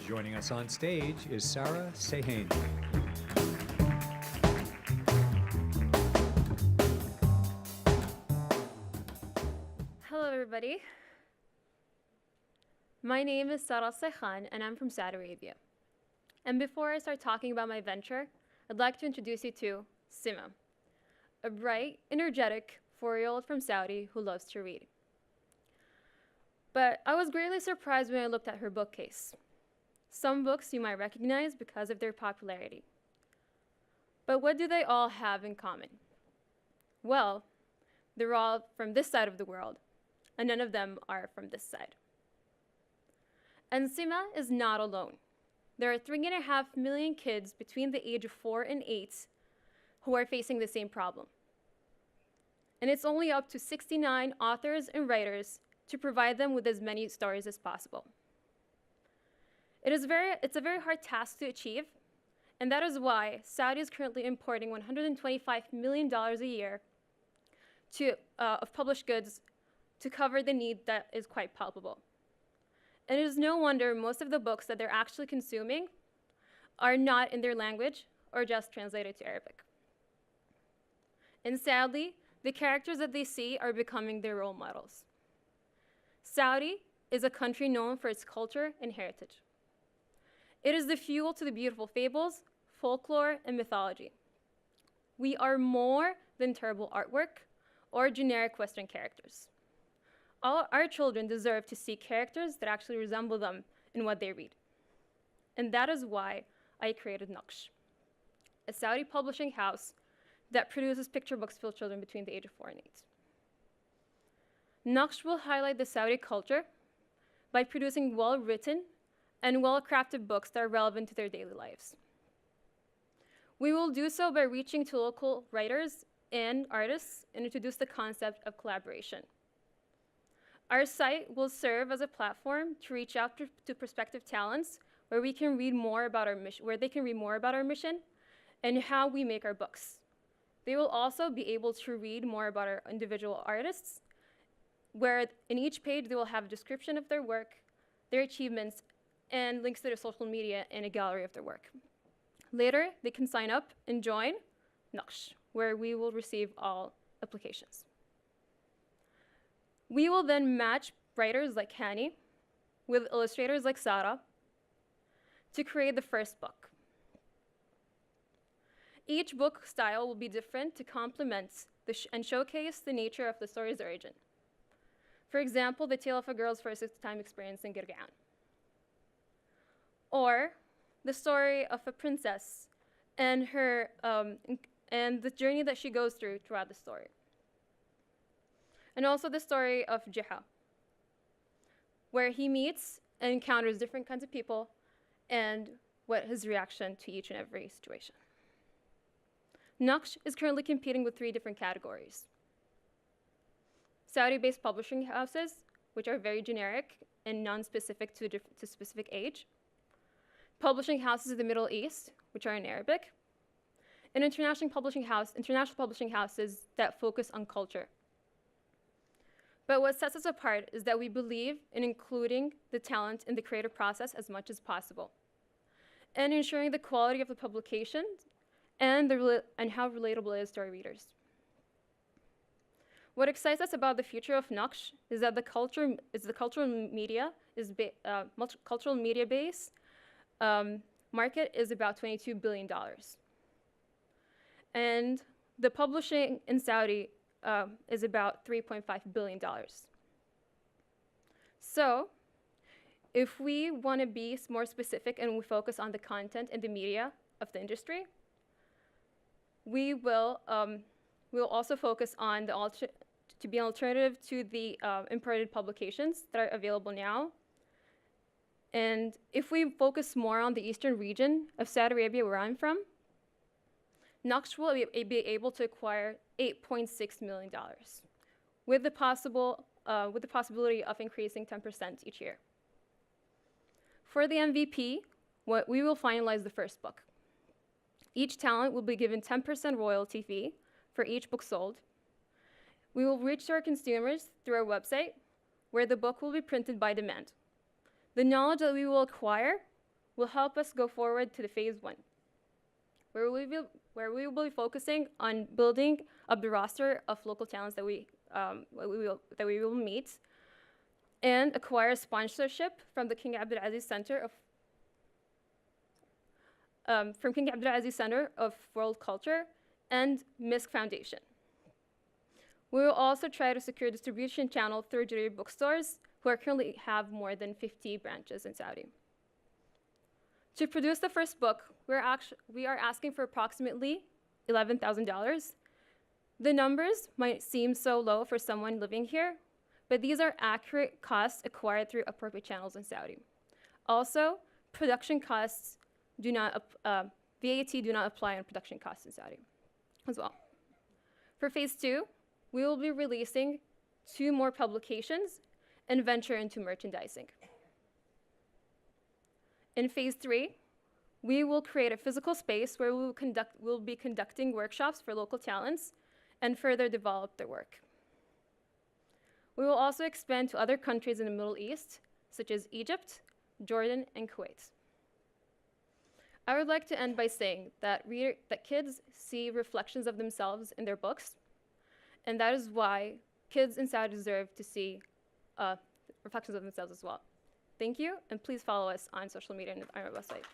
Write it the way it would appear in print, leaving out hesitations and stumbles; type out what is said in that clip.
Joining us on stage is Al-Seikhan. Hello, everybody. My name is Al-Seikhan, and I'm from Saudi Arabia. And before I start talking about my venture, I'd like to introduce you to Sima, a bright, energetic 4-year-old from Saudi who loves to read. But I was greatly surprised when I looked at her bookcase. Some books you might recognize because of their popularity. But what do they all have in common? Well, they're all from this side of the world, and none of them are from this side. And Sima is not alone. There are 3.5 million kids between the age of 4 and 8 who are facing the same problem. And it's only up to 69 authors and writers to provide them with as many stories as possible. It's a very hard task to achieve, and that is why Saudi is currently importing $125 million a year of published goods to cover the need that is quite palpable. And it is no wonder most of the books that they're actually consuming are not in their language or just translated to Arabic. And sadly, the characters that they see are becoming their role models. Saudi is a country known for its culture and heritage. It is the fuel to the beautiful fables, folklore, and mythology. We are more than terrible artwork or generic Western characters. All our children deserve to see characters that actually resemble them in what they read. And that is why I created Naqsh, a Saudi publishing house that produces picture books for children between the age of 4 and 8. Naqsh will highlight the Saudi culture by producing well-written and well-crafted books that are relevant to their daily lives. We will do so by reaching to local writers and artists and introduce the concept of collaboration. Our site will serve as a platform to reach out to prospective talents where we can read more about our mission, where they can read more about our mission and how we make our books. They will also be able to read more about our individual artists, where in each page they will have a description of their work, their achievements, and links to their social media and a gallery of their work. Later, they can sign up and join Naqsh, where we will receive all applications. We will then match writers like Hani with illustrators like Sarah to create the first book. Each book style will be different to complement and showcase the nature of the story's origin. For example, the tale of a girl's first time experience in Girgan. Or the story of a princess and her and the journey that she goes through throughout the story. And also the story of Jiha, where he meets and encounters different kinds of people and what his reaction to each and every situation. Naqsh is currently competing with 3 different categories. Saudi-based publishing houses, which are very generic and non-specific to specific age. Publishing houses in the Middle East, which are in Arabic. And international publishing houses that focus on culture. But what sets us apart is that we believe in including the talent in the creative process as much as possible, and ensuring the quality of the publication and how relatable it is to our readers. What excites us about the future of Naqsh is that the cultural media base market is about $22 billion. And the publishing in Saudi is about $3.5 billion. So if we want to be more specific and we focus on the content and the media of the industry, we will also focus on to be an alternative to the imported publications that are available now. And if we focus more on the eastern region of Saudi Arabia, where I'm from, Naqsh will be able to acquire $8.6 million, with the possibility of increasing 10% each year. For the MVP, we will finalize the first book. Each talent will be given 10% royalty fee for each book sold. We will reach to our consumers through our website, where the book will be printed by demand. The knowledge that we will acquire will help us go forward to the phase 1, where we will be focusing on building up the roster of local talents that we will meet, and acquire sponsorship from the King Abdulaziz Center of World Culture and MISC Foundation. We will also try to secure distribution channel through Jarir bookstores, who currently have more than 50 branches in Saudi. To produce the first book, we are asking for approximately $11,000. The numbers might seem so low for someone living here, but these are accurate costs acquired through appropriate channels in Saudi. Also, production costs VAT do not apply on production costs in Saudi as well. For phase 2, we will be releasing 2 more publications and venture into merchandising. In phase 3, we will create a physical space where we'll be conducting workshops for local talents and further develop their work. We will also expand to other countries in the Middle East, such as Egypt, Jordan, and Kuwait. I would like to end by saying that kids see reflections of themselves in their books, and that is why kids in Saudi deserve to see reflections of themselves as well. Thank you, and please follow us on social media and on our website.